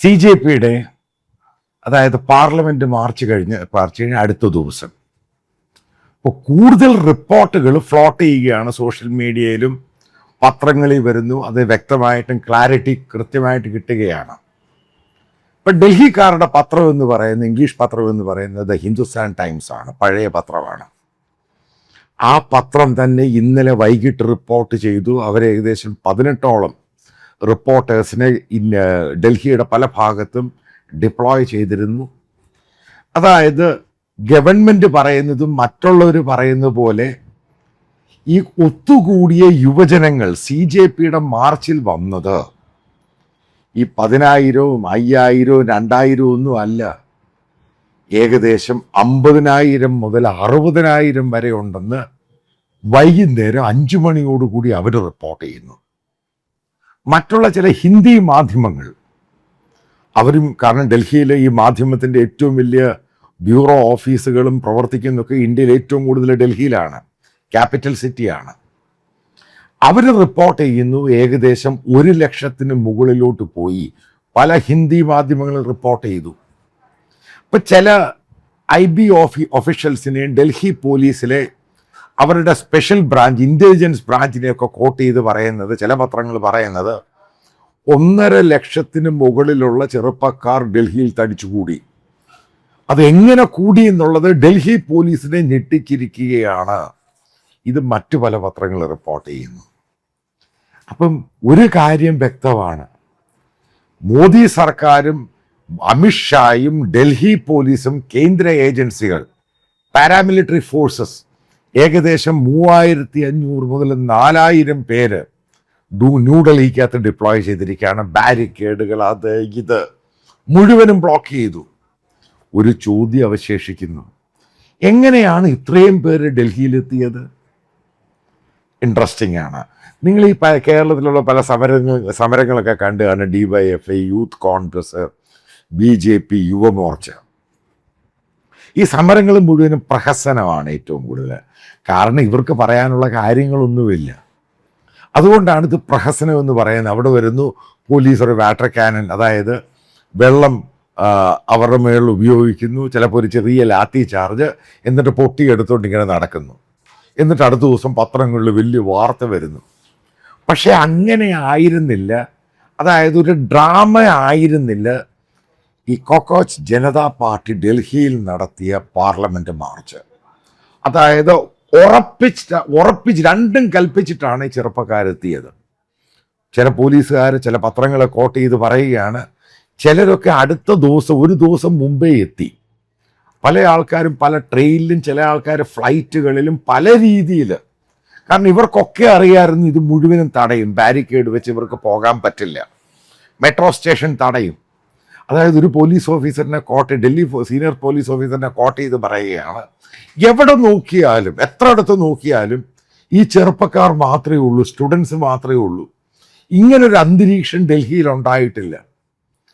CJPയുടെ അതായത് parliament March കഴിഞ്ഞ് അടുത്ത ദിവസം ഇപ്പോൾ കൂടുതൽ റിപ്പോർട്ടുകൾ ഫ്ലോട്ട് ചെയ്യുകയാണ് സോഷ്യൽ മീഡിയയിലും പത്രങ്ങളിൽ വരുന്നു. അത് വ്യക്തമായിട്ടും ക്ലാരിറ്റി കൃത്യമായിട്ട് കിട്ടുകയാണ്. ഇപ്പം ഡൽഹിക്കാരുടെ പത്രം എന്ന് പറയുന്നത്, ഇംഗ്ലീഷ് പത്രം എന്ന് പറയുന്നത് ഹിന്ദുസ്ഥാൻ ടൈംസ് ആണ്, പഴയ പത്രമാണ്. ആ പത്രം തന്നെ ഇന്നലെ വൈകിട്ട് റിപ്പോർട്ട് ചെയ്തു. അവർ ഏകദേശം 18ഓളം റിപ്പോർട്ടേഴ്സിനെ ഡൽഹിയുടെ പല ഭാഗത്തും ഡിപ്ലോയ് ചെയ്തിരുന്നു. അതായത് ഗവൺമെൻറ് പറയുന്നതും മറ്റുള്ളവർ പറയുന്ന പോലെ ഈ ഒത്തുകൂടിയ യുവജനങ്ങൾ CJPയുടെ മാർച്ചിൽ വന്നത് ഈ 10,000, 5,000, 2,000 ഒന്നും അല്ല. ഏകദേശം 50,000 മുതൽ 60,000 വരെ ഉണ്ടെന്ന് വൈകുന്നേരം 5 മണിയോടുകൂടി അവർ റിപ്പോർട്ട് ചെയ്യുന്നു. മറ്റുള്ള ചില ഹിന്ദി മാധ്യമങ്ങൾ അവരും, കാരണം ഡൽഹിയിലെ ഈ മാധ്യമത്തിൻ്റെ ഏറ്റവും വലിയ ബ്യൂറോ ഓഫീസുകളും പ്രവർത്തിക്കുന്നതൊക്കെ ഇന്ത്യയിൽ ഏറ്റവും കൂടുതൽ ഡൽഹിയിലാണ്, ക്യാപിറ്റൽ സിറ്റിയാണ്. അവർ റിപ്പോർട്ട് ചെയ്യുന്നു ഏകദേശം 1,00,000 മുകളിലോട്ട് പോയി. പല ഹിന്ദി മാധ്യമങ്ങൾ റിപ്പോർട്ട് ചെയ്തു. ഇപ്പം ചില IB ഒഫീഷ്യൽസിനെയും ഡൽഹി പോലീസിലെ അവരുടെ സ്പെഷ്യൽ ബ്രാഞ്ച്, ഇൻ്റലിജൻസ് ബ്രാഞ്ചിനെയൊക്കെ കോട്ട് ചെയ്ത് പറയുന്നത്, ചില പത്രങ്ങൾ പറയുന്നത് 1,50,000 മുകളിലുള്ള ചെറുപ്പക്കാർ ഡൽഹിയിൽ തടിച്ചുകൂടി. അതെങ്ങനെ കൂടി എന്നുള്ളത് ഡൽഹി പോലീസിനെ ഞെട്ടിച്ചിരിക്കുകയാണ്. ഇത് മറ്റു പല പത്രങ്ങൾ റിപ്പോർട്ട് ചെയ്യുന്നു. അപ്പം ഒരു കാര്യം വ്യക്തമാണ്, മോദി സർക്കാരും അമിത്ഷായും ഡൽഹി പോലീസും കേന്ദ്ര ഏജൻസികൾ, പാരാമിലിറ്ററി ഫോഴ്സസ് ഏകദേശം 3,500 മുതൽ 4,000 പേര് ന്യൂഡൽഹിക്കകത്ത് ഡിപ്ലോയ് ചെയ്തിരിക്കുകയാണ്. ബാരിക്കേഡുകൾ, അത് ഇത് മുഴുവനും ബ്ലോക്ക് ചെയ്തു. ഒരു ചോദ്യം അവശേഷിക്കുന്നു, എങ്ങനെയാണ് ഇത്രയും പേര് ഡൽഹിയിലെത്തിയത്? ഇൻട്രസ്റ്റിംഗ് ആണ്. നിങ്ങൾ ഈ കേരളത്തിലുള്ള പല സമരങ്ങളൊക്കെ കണ്ടു കാണും. DYFI, Youth Congress, BJP, Yuva Morcha. ഈ സമരങ്ങൾ മുഴുവനും പ്രഹസനമാണ് ഏറ്റവും കൂടുതൽ. കാരണം ഇവർക്ക് പറയാനുള്ള കാര്യങ്ങളൊന്നുമില്ല. അതുകൊണ്ടാണ് ഇത് പ്രഹസനം എന്ന് പറയുന്നത്. അവിടെ വരുന്നു പോലീസ് ഒരു വാട്ടർ ക്യാനൻ, അതായത് വെള്ളം അവരുടെ മേളിൽ ഉപയോഗിക്കുന്നു, ചിലപ്പോൾ ഒരു ചെറിയ ലാത്തി ചാർജ്, എന്നിട്ട് പൊട്ടിയെടുത്തോണ്ട് ഇങ്ങനെ നടക്കുന്നു. എന്നിട്ട് അടുത്ത ദിവസം പത്രങ്ങളിൽ വലിയ വാർത്ത വരുന്നു. പക്ഷെ അങ്ങനെ ആയിരുന്നില്ല. അതായത് ഒരു ഡ്രാമ ആയിരുന്നില്ല ഈ കോക്രോച്ച് ജനതാ പാർട്ടി ഡൽഹിയിൽ നടത്തിയ പാർലമെന്റ് മാർച്ച്. അതായത് ഉറപ്പിച്ച് രണ്ടും കൽപ്പിച്ചിട്ടാണ് ഈ ചെറുപ്പക്കാരെത്തിയത്. ചില പോലീസുകാർ ചില പത്രങ്ങളെ കോട്ട് ചെയ്ത് പറയുകയാണ്, ചിലരൊക്കെ അടുത്ത ദിവസം, ഒരു ദിവസം മുമ്പേ എത്തി. പല ആൾക്കാരും പല ട്രെയിനിലും, ചില ആൾക്കാർ ഫ്ലൈറ്റുകളിലും, പല രീതിയിൽ. കാരണം ഇവർക്കൊക്കെ അറിയാമായിരുന്നു ഇത് മുഴുവനും തടയും, ബാരിക്കേഡ് വെച്ച് ഇവർക്ക് പോകാൻ പറ്റില്ല, മെട്രോ സ്റ്റേഷൻ തടയും. അതായത് ഒരു പോലീസ് ഓഫീസറിനെ ഡൽഹി സീനിയർ പോലീസ് ഓഫീസറിനെ കോട്ട് ചെയ്ത് പറയുകയാണ്, എവിടെ നോക്കിയാലും, എത്ര അടുത്ത് നോക്കിയാലും ഈ ചെറുപ്പക്കാർ മാത്രമേ ഉള്ളൂ, സ്റ്റുഡൻസ് മാത്രമേ ഉള്ളൂ. ഇങ്ങനൊരു അന്തരീക്ഷം ഡൽഹിയിൽ ഉണ്ടായിട്ടില്ല.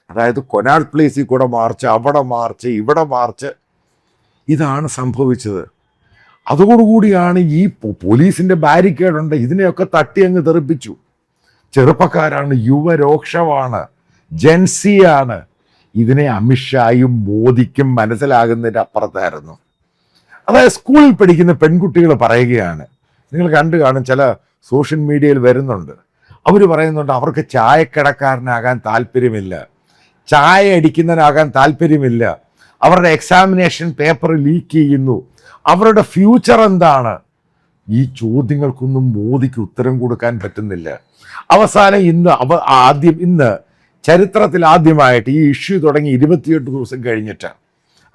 അതായത് കൊനാട്ട് പ്ലേസിൽ കൂടെ മാർച്ച്, അവിടെ മാർച്ച്, ഇവിടെ മാർച്ച്, ഇതാണ് സംഭവിച്ചത്. അതോടുകൂടിയാണ് ഈ പോലീസിൻ്റെ ബാരിക്കേഡുണ്ട്, ഇതിനെയൊക്കെ തട്ടി അങ്ങ് തെറിപ്പിച്ചു. ചെറുപ്പക്കാരാണ്, യുവരോക്ഷമാണ്, ജെൻസിയാണ്. ഇതിനെ അമിത്ഷായും മോദിക്കും മനസ്സിലാകുന്നതിൻ്റെ അപ്പുറത്തായിരുന്നു. അതായത് സ്കൂളിൽ പഠിക്കുന്ന പെൺകുട്ടികൾ പറയുകയാണ്, നിങ്ങൾ കണ്ടു കാണും, ചില സോഷ്യൽ മീഡിയയിൽ വരുന്നുണ്ട്, അവർ പറയുന്നുണ്ട് അവർക്ക് ചായക്കടക്കാരനാകാൻ താല്പര്യമില്ല, ചായ അടിക്കുന്നതിനാകാൻ താല്പര്യമില്ല, അവരുടെ എക്സാമിനേഷൻ പേപ്പർ ലീക്ക് ചെയ്യുന്നു, അവരുടെ ഫ്യൂച്ചർ എന്താണ്? ഈ ചോദ്യങ്ങൾക്കൊന്നും മോദിക്ക് ഉത്തരം കൊടുക്കാൻ പറ്റുന്നില്ല. അവസാനം ഇന്ന് ചരിത്രത്തിൽ ആദ്യമായിട്ട് ഈ ഇഷ്യൂ തുടങ്ങി 28 ദിവസം കഴിഞ്ഞിട്ട്,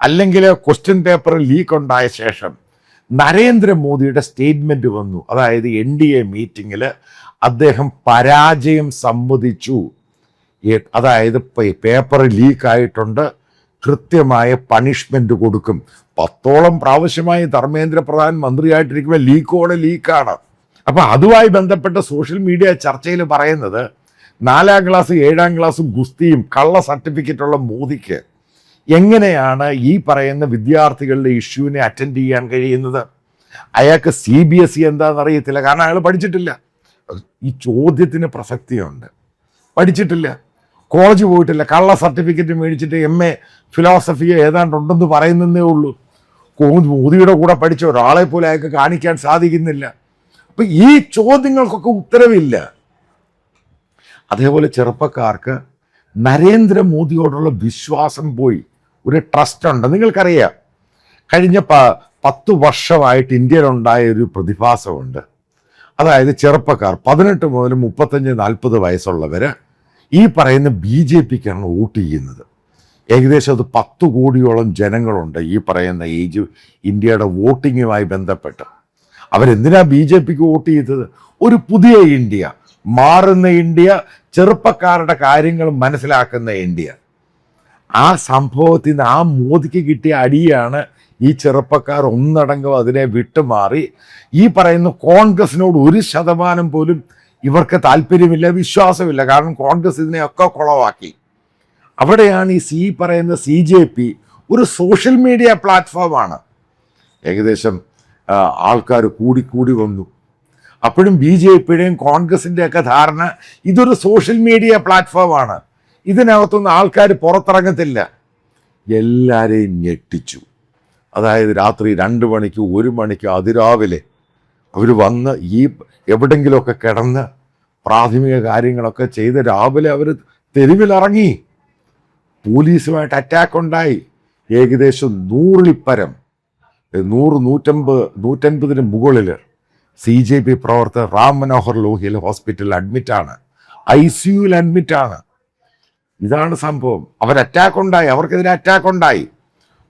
അല്ലെങ്കിൽ ക്വസ്റ്റ്യൻ പേപ്പർ ലീക്ക് ഉണ്ടായ ശേഷം നരേന്ദ്രമോദിയുടെ സ്റ്റേറ്റ്മെൻറ്റ് വന്നു. അതായത് NDA മീറ്റിങ്ങിൽ അദ്ദേഹം പരാജയം സമ്മതിച്ചു. അതായത് പേപ്പർ ലീക്കായിട്ടുണ്ട്, കൃത്യമായ പണിഷ്മെൻറ്റ് കൊടുക്കും. 10ഓളം പ്രാവശ്യമായി ധർമ്മേന്ദ്ര പ്രധാൻ മന്ത്രിയായിട്ടിരിക്കുമ്പോൾ ലീക്കാണ്. അപ്പോൾ അതുമായി ബന്ധപ്പെട്ട സോഷ്യൽ മീഡിയ ചർച്ചയിൽ പറയുന്നത് 4ാം ക്ലാസ് 7ാം ക്ലാസ്സും ഗുസ്തിയും കള്ള സർട്ടിഫിക്കറ്റുള്ള മോദിക്ക് എങ്ങനെയാണ് ഈ പറയുന്ന വിദ്യാർത്ഥികളുടെ ഇഷ്യൂവിനെ അറ്റൻഡ് ചെയ്യാൻ കഴിയുന്നത്? അയാൾക്ക് CBSE എന്താണെന്ന് അറിയത്തില്ല, കാരണം അയാൾ പഠിച്ചിട്ടില്ല. ഈ ചോദ്യത്തിന് പ്രസക്തിയുണ്ട്. പഠിച്ചിട്ടില്ല. കോളേജ് പോയിട്ടില്ല, കള്ള സർട്ടിഫിക്കറ്റ് മേടിച്ചിട്ട് MA ഫിലോസഫി ഏതാണ്ടുണ്ടെന്ന് പറയുന്നതേ ഉള്ളൂ. മോദിയുടെ കൂടെ പഠിച്ച ഒരാളെ പോലെ അയാൾക്ക് കാണിക്കാൻ സാധിക്കുന്നില്ല. അപ്പം ഈ ചോദ്യങ്ങൾക്കൊക്കെ ഉത്തരവില്ല. അതേപോലെ ചെറുപ്പക്കാർക്ക് നരേന്ദ്രമോദിയോടുള്ള വിശ്വാസം പോയി. ഒരു ട്രസ്റ്റ് ഉണ്ട്. നിങ്ങൾക്കറിയാം, കഴിഞ്ഞ 10 വർഷമായിട്ട് ഇന്ത്യയിലുണ്ടായ ഒരു പ്രതിഭാസമുണ്ട്. അതായത് ചെറുപ്പക്കാർ 18 മുതൽ 35-40 വയസ്സുള്ളവർ ഈ പറയുന്ന BJPക്കാണ് വോട്ട് ചെയ്യുന്നത്. ഏകദേശം അത് 10 കോടിയോളം ജനങ്ങളുണ്ട് ഈ പറയുന്ന ഏജ് ഇന്ത്യയുടെ വോട്ടിങ്ങുമായി ബന്ധപ്പെട്ട്. അവരെന്തിനാ BJPക്ക് വോട്ട് ചെയ്തത്? ഒരു പുതിയ ഇന്ത്യ, മാറുന്ന ഇന്ത്യ, ചെറുപ്പക്കാരുടെ കാര്യങ്ങൾ മനസ്സിലാക്കുന്ന ഇന്ത്യ. ആ സംഭവത്തിൽ നിന്ന് ആ മോദിക്ക് കിട്ടിയ അടിയാണ് ഈ ചെറുപ്പക്കാർ ഒന്നടങ്കം അതിനെ വിട്ടുമാറി ഈ പറയുന്ന കോൺഗ്രസിനോട് 1% പോലും ഇവർക്ക് താല്പര്യമില്ല, വിശ്വാസമില്ല. കാരണം കോൺഗ്രസ് ഇതിനെയൊക്കെ കുളവാക്കി. അവിടെയാണ് ഈ പറയുന്ന CJP ഒരു സോഷ്യൽ മീഡിയ പ്ലാറ്റ്ഫോമാണ്. ഏകദേശം ആൾക്കാർ കൂടി വന്നു. അപ്പോഴും BJPയുടെയും കോൺഗ്രസിൻ്റെയൊക്കെ ധാരണ ഇതൊരു സോഷ്യൽ മീഡിയ പ്ലാറ്റ്ഫോമാണ്, ഇതിനകത്തൊന്നും ആൾക്കാർ പുറത്തിറങ്ങത്തില്ല. എല്ലാവരെയും ഞെട്ടിച്ചു. അതായത് രാത്രി 2 മണിക്ക് 1 മണിക്ക് അതിരാവിലെ അവർ വന്ന് ഈ എവിടെങ്കിലുമൊക്കെ കിടന്ന് പ്രാഥമിക കാര്യങ്ങളൊക്കെ ചെയ്ത് രാവിലെ അവർ തെരുവിലിറങ്ങി. പോലീസുമായിട്ട് അറ്റാക്ക് ഉണ്ടായി. ഏകദേശം 100-ൽ-പരം 100-150-150-ന് മുകളിൽ CJP പ്രവർത്തകർ റാം മനോഹർ ലോഹിയൽ ഹോസ്പിറ്റലിൽ അഡ്മിറ്റാണ്, ICUവിൽ അഡ്മിറ്റാണ്. ഇതാണ് സംഭവം. അറ്റാക്ക് ഉണ്ടായി, അവർക്കെതിരെ അറ്റാക്ക് ഉണ്ടായി,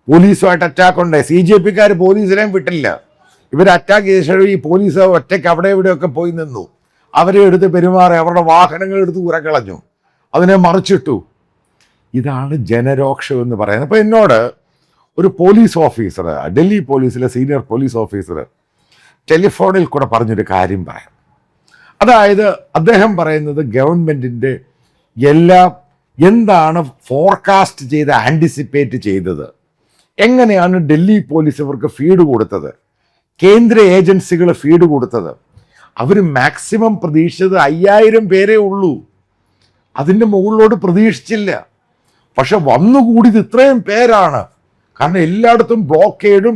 പോലീസുമായിട്ട് അറ്റാക്ക് ഉണ്ടായി. CJPക്കാർ പോലീസിനെയും വിട്ടില്ല. ഇവർ അറ്റാക്ക് ചെയ്ത ശേഷം ഈ പോലീസ് ഒറ്റയ്ക്ക് അവിടെ ഇവിടെയൊക്കെ പോയി നിന്നു. അവരെ എടുത്ത് പെരുമാറി, അവരുടെ വാഹനങ്ങൾ എടുത്ത് ഉരക്കളഞ്ഞു, അതിനെ മറിച്ചിട്ടു. ഇതാണ് ജനരോക്ഷം എന്ന് പറയുന്നത്. അപ്പോൾ എന്നോട് ഒരു പോലീസ് ഓഫീസർ, ഡൽഹി പോലീസിലെ സീനിയർ പോലീസ് ഓഫീസർ ടെലിഫോണിൽ കൂടെ പറഞ്ഞൊരു കാര്യം പറയാം. അതായത് അദ്ദേഹം പറയുന്നത് ഗവൺമെൻറ്റിൻ്റെ എന്താണ് ഫോർകാസ്റ്റ് ചെയ്ത് ആൻറ്റിസിപ്പേറ്റ് ചെയ്തത്, എങ്ങനെയാണ് ഡൽഹി പോലീസ് ഇവർക്ക് ഫീഡ് കൊടുത്തത്, കേന്ദ്ര ഏജൻസികൾ ഫീഡ് കൊടുത്തത്. അവർ മാക്സിമം പ്രതീക്ഷിച്ചത് 5000 പേരേ ഉള്ളൂ, അതിൻ്റെ മുകളിലോട്ട് പ്രതീക്ഷിച്ചില്ല. പക്ഷെ വന്നുകൂടിയത് ഇത്രയും പേരാണ്. കാരണം എല്ലായിടത്തും ബ്ലോക്കേഡും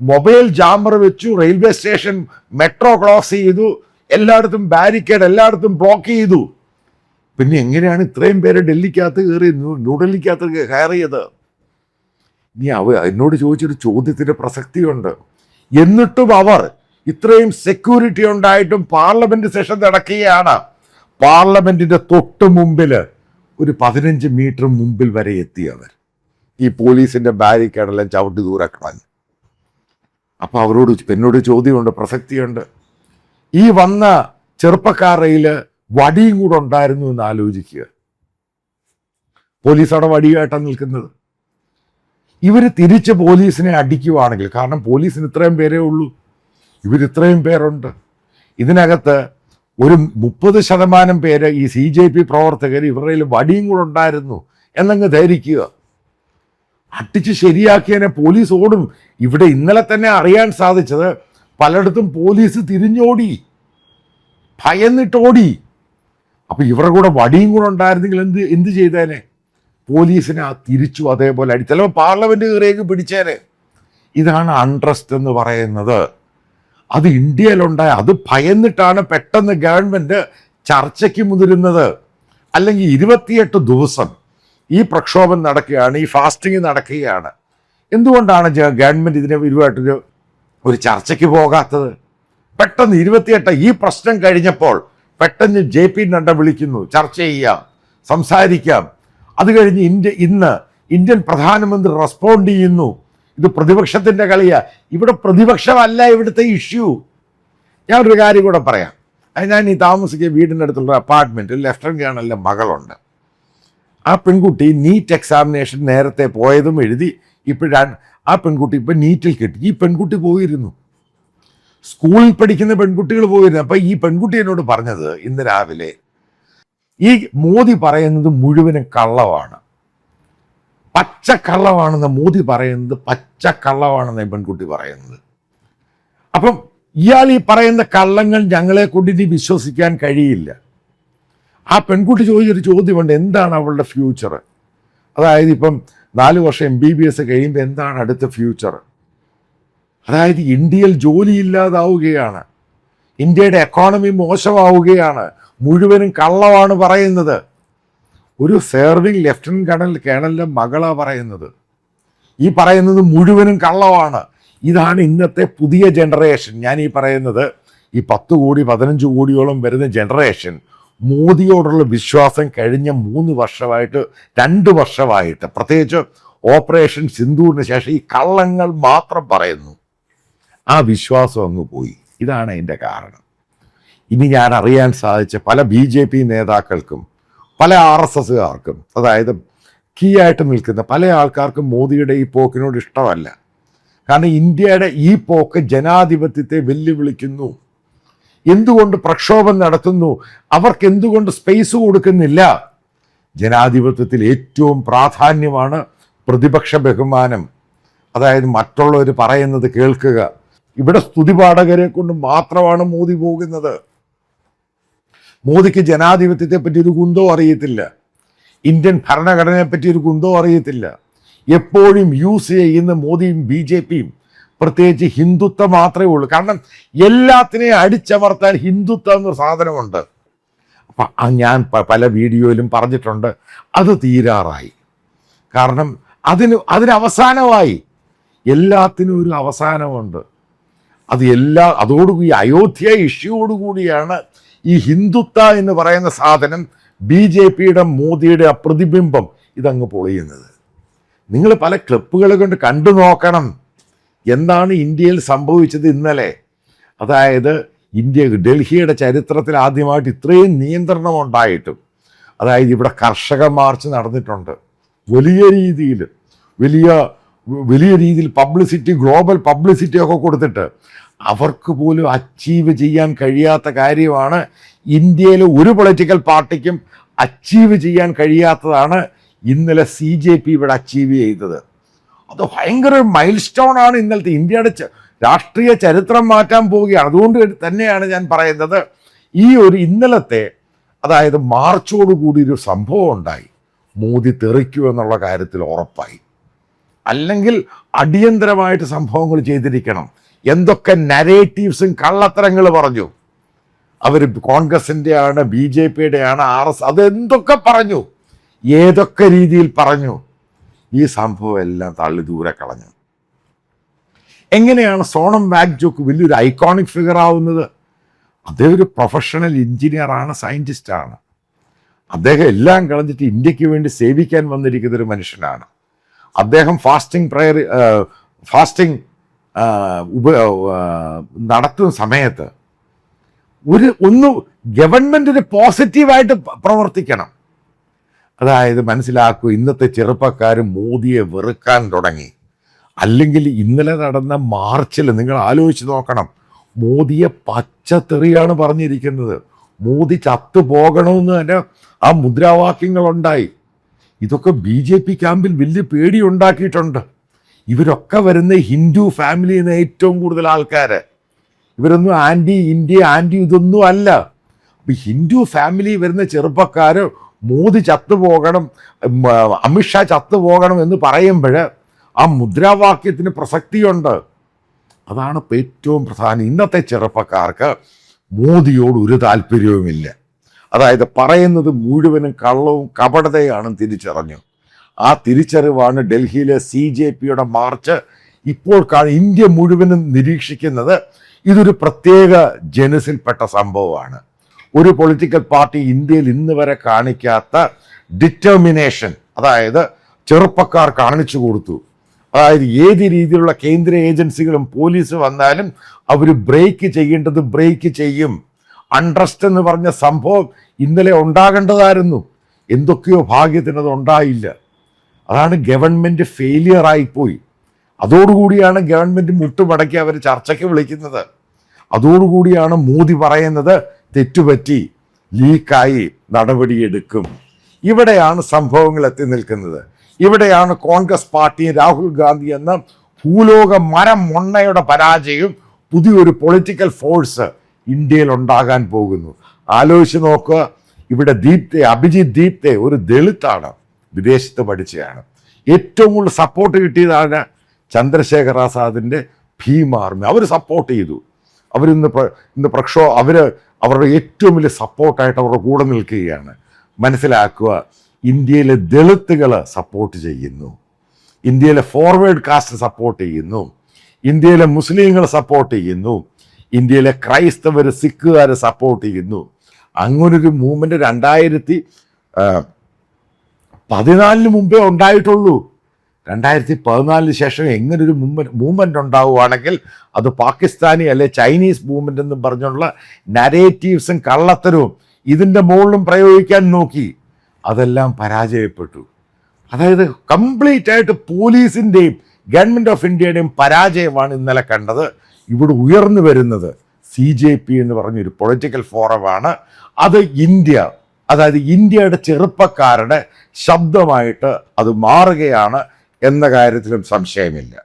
മൊബൈൽ ജാമർ വെച്ചു, റെയിൽവേ സ്റ്റേഷൻ മെട്രോ ക്ലോസ് ചെയ്തു, എല്ലായിടത്തും ബാരിക്കേഡ്, എല്ലായിടത്തും ബ്ലോക്ക് ചെയ്തു. പിന്നെ എങ്ങനെയാണ് ഇത്രയും പേര് ഡൽഹിക്കകത്ത് ന്യൂഡൽഹിക്കകത്ത് കയറിയത്? ഇനി എന്നോട് ചോദിച്ചൊരു ചോദ്യത്തിൻ്റെ പ്രസക്തിയുണ്ട്. എന്നിട്ടും അവർ ഇത്രയും സെക്യൂരിറ്റി ഉണ്ടായിട്ടും പാർലമെന്റ് സെഷൻ നടക്കുകയാണ്. പാർലമെന്റിന്റെ തൊട്ട് മുമ്പിൽ ഒരു 15 മീറ്റർ മുമ്പിൽ വരെ എത്തിയവർ ഈ പോലീസിന്റെ ബാരിക്കേഡെല്ലാം ചവിട്ടി ദൂരെ കളഞ്ഞു. അപ്പോൾ എന്നോട് ചോദ്യമുണ്ട്, പ്രസക്തിയുണ്ട്. ഈ വന്ന ചെറുപ്പക്കാരയിൽ വടിയും കൂടെ ഉണ്ടായിരുന്നു എന്ന് ആലോചിക്കുക. പോലീസ് അവിടെ വടിയായിട്ടാണ് നിൽക്കുന്നത്. ഇവർ തിരിച്ച് പോലീസിനെ അടിക്കുവാണെങ്കിൽ, കാരണം പോലീസിന് ഇത്രയും പേരേ ഉള്ളൂ, ഇവരിത്രയും പേരുണ്ട്, ഇതിനകത്ത് ഒരു 30% പേര് ഈ CJP പ്രവർത്തകർ ഇവരുടെ വടിയും കൂടെ ഉണ്ടായിരുന്നു എന്നങ്ങ് ധരിക്കുക. അടിച്ച് ശരിയാക്കിയതിനെ പോലീസ് ഓടും. ഇവിടെ ഇന്നലെ തന്നെ അറിയാൻ സാധിച്ചത് പലയിടത്തും പോലീസ് തിരിഞ്ഞോടി, ഭയന്നിട്ടോടി. അപ്പൊ ഇവരുടെ കൂടെ വടിയും കൂടെ ഉണ്ടായിരുന്നെങ്കിൽ എന്ത് ചെയ്തേനെ? പോലീസിനെ തിരിച്ചു അതേപോലെ അടി, ചിലപ്പോൾ പാർലമെന്റ് കയറിയേക്ക് പിടിച്ചേനെ. ഇതാണ് അൺട്രസ്റ്റ് എന്ന് പറയുന്നത്. അത് ഇന്ത്യയിലുണ്ടായ, അത് ഭയന്നിട്ടാണ് പെട്ടെന്ന് ഗവൺമെന്റ് ചർച്ചയ്ക്ക് മുതിരുന്നത്. അല്ലെങ്കിൽ 28 ദിവസം ഈ പ്രക്ഷോഭം നടക്കുകയാണ്, ഈ ഫാസ്റ്റിംഗ് നടക്കുകയാണ്. എന്തുകൊണ്ടാണ് ഗവൺമെന്റ് ഇതിനെ ഒരു ചർച്ചയ്ക്ക് പോകാത്തത്? പെട്ടെന്ന് 28 ഈ പ്രശ്നം കഴിഞ്ഞപ്പോൾ പെട്ടെന്ന് JP നഡ്ഡ വിളിക്കുന്നു, ചർച്ച ചെയ്യാം, സംസാരിക്കാം. അത് കഴിഞ്ഞ് ഇന്ന് ഇന്ത്യൻ പ്രധാനമന്ത്രി റെസ്പോണ്ട് ചെയ്യുന്നു. ഇത് പ്രതിപക്ഷത്തിൻ്റെ കളിയാ. ഇവിടെ പ്രതിപക്ഷമല്ല ഇവിടുത്തെ ഇഷ്യൂ. ഞാൻ ഒരു കാര്യം കൂടെ പറയാം. ഞാൻ ഈ താമസിക്കുക വീടിൻ്റെ അടുത്തുള്ള അപ്പാർട്ട്മെൻറ്റിൽ ലെഫ്റ്റനന്റ് കേണലിൻ്റെ മകളുണ്ട്. ആ പെൺകുട്ടി നീറ്റ് എക്സാമിനേഷൻ നേരത്തെ പോയതും എഴുതി. ആ പെൺകുട്ടി ഇപ്പം നീറ്റിൽ കിട്ടി. ഈ പെൺകുട്ടി പോയിരുന്നു, സ്കൂളിൽ പഠിക്കുന്ന പെൺകുട്ടികൾ പോയിരുന്നു. അപ്പം ഈ പെൺകുട്ടി എന്നോട് പറഞ്ഞത് ഇന്ന് രാവിലെ, ഈ മോദി പറയുന്നത് മുഴുവനും കള്ളമാണ്, പച്ചക്കള്ളമാണെന്ന് മോദി പറയുന്നത്, പച്ചക്കള്ളമാണെന്ന് ഈ പെൺകുട്ടി പറയുന്നത്. അപ്പം ഇയാൾ ഈ പറയുന്ന കള്ളങ്ങൾ ഞങ്ങളെ കൊണ്ട് ഇനി വിശ്വസിക്കാൻ കഴിയില്ല. ആ പെൺകുട്ടി ചോദിച്ചൊരു ചോദ്യമുണ്ട്, എന്താണ് അവളുടെ ഫ്യൂച്ചർ? അതായത് ഇപ്പം 4 വർഷം MBBS കഴിയുമ്പോൾ എന്താണ് അടുത്ത ഫ്യൂച്ചർ? അതായത് ഇന്ത്യയിൽ ജോലിയില്ലാതാവുകയാണ്, ഇന്ത്യയുടെ എക്കോണമി മോശമാവുകയാണ്, മുഴുവനും കള്ളമാണ് പറയുന്നത്. ഒരു സെർവിങ് ലെഫ്റ്റനന്റ് കേണലിൻ്റെ മകളാണ് പറയുന്നത്. ഈ പറയുന്നത് മുഴുവനും കള്ളമാണ്. ഇതാണ് ഇന്നത്തെ പുതിയ ജനറേഷൻ. ഞാൻ ഈ പറയുന്നത് ഈ 10 കോടി 15 കോടിയോളം വരുന്ന ജനറേഷൻ മോദിയോടുള്ള വിശ്വാസം കഴിഞ്ഞ 3 വർഷമായിട്ട് 2 വർഷമായിട്ട് പ്രത്യേകിച്ച് ഓപ്പറേഷൻ സിന്ദൂറിന് ശേഷം ഈ കള്ളങ്ങൾ മാത്രം പറയുന്നു. ആ വിശ്വാസം അങ്ങ് പോയി. ഇതാണ് അതിൻ്റെ കാരണം. ഇനി ഞാൻ അറിയാൻ സാധിച്ച പല BJP നേതാക്കൾക്കും പല RSSകാർക്കും, അതായത് കീ ആയിട്ട് നിൽക്കുന്ന പല ആൾക്കാർക്കും മോദിയുടെ ഈ പോക്കിനോട് ഇഷ്ടമല്ല. കാരണം ഇന്ത്യയുടെ ഈ പോക്ക് ജനാധിപത്യത്തെ വെല്ലുവിളിക്കുന്നു. എന്തുകൊണ്ട് പ്രക്ഷോഭം നടത്തുന്നു? അവർക്ക് എന്തുകൊണ്ട് സ്പേസ് കൊടുക്കുന്നില്ല? ജനാധിപത്യത്തിൽ ഏറ്റവും പ്രാധാന്യമാണ് പ്രതിപക്ഷ ബഹുമാനം. അതായത് മറ്റുള്ളവർ പറയുന്നത് കേൾക്കുക. ഇവിടെ സ്തുതിപാഠകരെ കൊണ്ട് മാത്രമാണ് മോദി പോകുന്നത്. മോദിക്ക് ജനാധിപത്യത്തെ പറ്റി ഒരു കുന്തവും അറിയത്തില്ല, ഇന്ത്യൻ ഭരണഘടനയെ പറ്റി ഒരു കുന്തവും അറിയത്തില്ല. എപ്പോഴും യൂസ് ചെയ്യുന്ന മോദിയും BJPയും പ്രത്യേകിച്ച് ഹിന്ദുത്വം മാത്രമേ ഉള്ളൂ. കാരണം എല്ലാത്തിനെയും അടിച്ചമർത്താൻ ഹിന്ദുത്വം എന്നൊരു സാധനമുണ്ട്. അപ്പം ഞാൻ പല വീഡിയോയിലും പറഞ്ഞിട്ടുണ്ട്, അത് തീരാറായി. കാരണം അതിന് അവസാനമായി. എല്ലാത്തിനും ഒരു അവസാനമുണ്ട്. അതോടുകൂടി അയോധ്യ ഇഷ്യൂയോടുകൂടിയാണ് ഈ ഹിന്ദുത്വ എന്ന് പറയുന്ന സാധനം, BJPയുടെ മോദിയുടെ ആ പ്രതിബിംബം ഇതങ്ങ് പൊളിയുന്നത്. നിങ്ങൾ പല ക്ലിപ്പുകൾ കൊണ്ട് കണ്ടു നോക്കണം എന്താണ് ഇന്ത്യയിൽ സംഭവിച്ചത് ഇന്നലെ. അതായത് ഡൽഹിയുടെ ചരിത്രത്തിൽ ആദ്യമായിട്ട് ഇത്രയും നിയന്ത്രണം ഉണ്ടായിട്ടും, അതായത് ഇവിടെ കർഷക മാർച്ച് നടന്നിട്ടുണ്ട്, വലിയ രീതിയിൽ പബ്ലിസിറ്റി, ഗ്ലോബൽ പബ്ലിസിറ്റി ഒക്കെ കൊടുത്തിട്ട് അവർക്ക് പോലും അച്ചീവ് ചെയ്യാൻ കഴിയാത്ത കാര്യമാണ്, ഇന്ത്യയിലെ ഒരു പൊളിറ്റിക്കൽ പാർട്ടിക്കും അച്ചീവ് ചെയ്യാൻ കഴിയാത്തതാണ് ഇന്നലെ CJP ഇവിടെ അച്ചീവ് ചെയ്തത്. അത് ഭയങ്കര മൈൽ സ്റ്റോൺ ആണ് ഇന്നലത്തെ. ഇന്ത്യയുടെ രാഷ്ട്രീയ ചരിത്രം മാറ്റാൻ പോവുകയാണ്. അതുകൊണ്ട് തന്നെയാണ് ഞാൻ പറയുന്നത്, ഈ ഒരു ഇന്നലത്തെ അതായത് മാർച്ചോടുകൂടി ഒരു സംഭവം ഉണ്ടായി. മോദി തെറിക്കുമെന്നുള്ള കാര്യത്തിൽ ഉറപ്പായി. അല്ലെങ്കിൽ അടിയന്തരമായിട്ട് സംഭവങ്ങൾ ചെയ്തിരിക്കണം. എന്തൊക്കെ നരേറ്റീവ്സും കള്ളത്തരങ്ങൾ പറഞ്ഞു. അവർ കോൺഗ്രസിൻ്റെയാണ്, BJPയുടെയാണ്, RS, അതെന്തൊക്കെ പറഞ്ഞു, ഏതൊക്കെ രീതിയിൽ പറഞ്ഞു. ഈ സംഭവം എല്ലാം തള്ളി ദൂരെ കളഞ്ഞു. എങ്ങനെയാണ് സോണം വാങ്ചുക്ക് വലിയൊരു ഐക്കോണിക് ഫിഗർ ആവുന്നത്? അദ്ദേഹം ഒരു പ്രൊഫഷണൽ എഞ്ചിനീയറാണ്, സയൻറ്റിസ്റ്റാണ്. അദ്ദേഹം എല്ലാം കളഞ്ഞിട്ട് ഇന്ത്യക്ക് വേണ്ടി സേവിക്കാൻ വന്നിരിക്കുന്ന ഒരു മനുഷ്യനാണ്. അദ്ദേഹം ഫാസ്റ്റിംഗ് നടത്തുന്ന സമയത്ത് ഗവൺമെൻറ്റിന് പോസിറ്റീവായിട്ട് പ്രവർത്തിക്കണം. അതായത് മനസ്സിലാക്കൂ, ഇന്നത്തെ ചെറുപ്പക്കാർ മോദിയെ വെറുക്കാൻ തുടങ്ങി. അല്ലെങ്കിൽ ഇന്നലെ നടന്ന മാർച്ചിൽ നിങ്ങൾ ആലോചിച്ച് നോക്കണം, മോദിയെ പച്ചത്തെറിയാണ് പറഞ്ഞിരിക്കുന്നത്. മോദി ചത്തുപോകണമെന്ന് തന്നെ ആ മുദ്രാവാക്യങ്ങളുണ്ടായി. ഇതൊക്കെ BJP ക്യാമ്പിൽ വലിയ പേടി ഉണ്ടാക്കിയിട്ടുണ്ട്. ഇവരൊക്കെ വരുന്ന ഹിന്ദു ഫാമിലിയിൽ നിന്ന് ഏറ്റവും കൂടുതൽ ആൾക്കാർ. ഇവരൊന്നും ആൻറ്റി ഇന്ത്യ, ആൻറ്റി ഇതൊന്നും അല്ല. അപ്പം ഹിന്ദു ഫാമിലി വരുന്ന ചെറുപ്പക്കാർ മോദി ചത്തുപോകണം, അമിത്ഷാ ചത്തുപോകണം എന്ന് പറയുമ്പോൾ ആ മുദ്രാവാക്യത്തിന് പ്രസക്തിയുണ്ട്. അതാണ് ഇപ്പോൾ ഏറ്റവും പ്രധാനം. ഇന്നത്തെ ചെറുപ്പക്കാർക്ക് മോദിയോട് ഒരു താല്പര്യവുമില്ല. അതായത് പറയുന്നത് മുഴുവനും കള്ളവും കപടതയാണെന്ന് തിരിച്ചറിഞ്ഞു. ആ തിരിച്ചറിവാണ് ഡൽഹിയിലെ CJPയുടെ മാർച്ച് ഇപ്പോൾ ഇന്ത്യ മുഴുവനും നിരീക്ഷിക്കുന്നത്. ഇതൊരു പ്രത്യേക ജനസിൽപ്പെട്ട സംഭവമാണ്. ഒരു പൊളിറ്റിക്കൽ പാർട്ടി ഇന്ത്യയിൽ ഇന്ന് വരെ കാണിക്കാത്ത ഡിറ്റർമിനേഷൻ, അതായത് ചെറുപ്പക്കാർ കാണിച്ചു കൊടുത്തു. അതായത് ഏത് രീതിയിലുള്ള കേന്ദ്ര ഏജൻസികളും പോലീസ് വന്നാലും അവർ ബ്രേക്ക് ചെയ്യേണ്ടത് ബ്രേക്ക് ചെയ്യും. അൺട്രസ്റ്റ് എന്ന് പറഞ്ഞ സംഭവം ഇന്നലെ ഉണ്ടാകേണ്ടതായിരുന്നു. എന്തൊക്കെയോ ഭാഗ്യത്തിനത് ഉണ്ടായില്ല. അതാണ് ഗവൺമെൻറ് ഫെയിലിയർ ആയിപ്പോയി. അതോടുകൂടിയാണ് ഗവൺമെൻറ് മുട്ടുമടക്കി അവർ ചർച്ചയ്ക്ക് വിളിക്കുന്നത്. അതോടുകൂടിയാണ് മോദി പറയുന്നത് തെറ്റുപറ്റി, ലീക്കായി, നടപടിയെടുക്കും. ഇവിടെയാണ് സംഭവങ്ങൾ എത്തി നിൽക്കുന്നത്. ഇവിടെയാണ് കോൺഗ്രസ് പാർട്ടിയും രാഹുൽ ഗാന്ധി എന്ന ഭൂലോക മരമൊണ്ണയുടെ പരാജയവും പുതിയൊരു പൊളിറ്റിക്കൽ ഫോഴ്സ് ഇന്ത്യയിൽ ഉണ്ടാകാൻ പോകുന്നു. ആലോചിച്ച് നോക്കുക, ഇവിടെ അഭിജിത്ത് ദീപ്തെ ഒരു ദളിത്താണ്, വിദേശത്ത് പഠിച്ചതാണ്. ഏറ്റവും കൂടുതൽ സപ്പോർട്ട് കിട്ടിയതാണ് ചന്ദ്രശേഖർ ആസാദിൻ്റെ ഭീം ആർമി. അവർ സപ്പോർട്ട് ചെയ്തു. അവരിന്ന് അവരുടെ ഏറ്റവും വലിയ സപ്പോർട്ടായിട്ട് അവരുടെ കൂടെ നിൽക്കുകയാണ്. മനസ്സിലാക്കുക, ഇന്ത്യയിലെ ദളിത്തുകൾ സപ്പോർട്ട് ചെയ്യുന്നു, ഇന്ത്യയിലെ ഫോർവേഡ് കാസ്റ്റ് സപ്പോർട്ട് ചെയ്യുന്നു, ഇന്ത്യയിലെ മുസ്ലിങ്ങൾ സപ്പോർട്ട് ചെയ്യുന്നു, ഇന്ത്യയിലെ ക്രൈസ്തവർ സിഖുകാർ സപ്പോർട്ട് ചെയ്യുന്നു. അങ്ങനൊരു മൂവ്മെൻറ്റ് 2014 മുമ്പേ ഉണ്ടായിട്ടുള്ളൂ. 2014 ശേഷം എങ്ങനൊരു മൂവ്മെൻ്റ് ഉണ്ടാവുകയാണെങ്കിൽ അത് പാകിസ്ഥാനി അല്ലെ ചൈനീസ് മൂവ്മെൻ്റ് എന്നും പറഞ്ഞുള്ള നരേറ്റീവ്സും കള്ളത്തരവും ഇതിൻ്റെ മുകളിലും പ്രയോഗിക്കാൻ നോക്കി. അതെല്ലാം പരാജയപ്പെട്ടു. അതായത് കംപ്ലീറ്റ് ആയിട്ട് പോലീസിൻ്റെയും ഗവൺമെൻറ് ഓഫ് ഇന്ത്യയുടെയും പരാജയമാണ് ഇന്നലെ കണ്ടത്. ഇവിടെ ഉയർന്നു വരുന്നത് CJP എന്ന് പറഞ്ഞൊരു പൊളിറ്റിക്കൽ ഫോറമാണ്. അത് അതായത് ഇന്ത്യയുടെ ചെറുപ്പക്കാരുടെ ശബ്ദമായിട്ട് അത് മാറുകയാണ് എന്ന കാര്യത്തിലും സംശയമില്ല.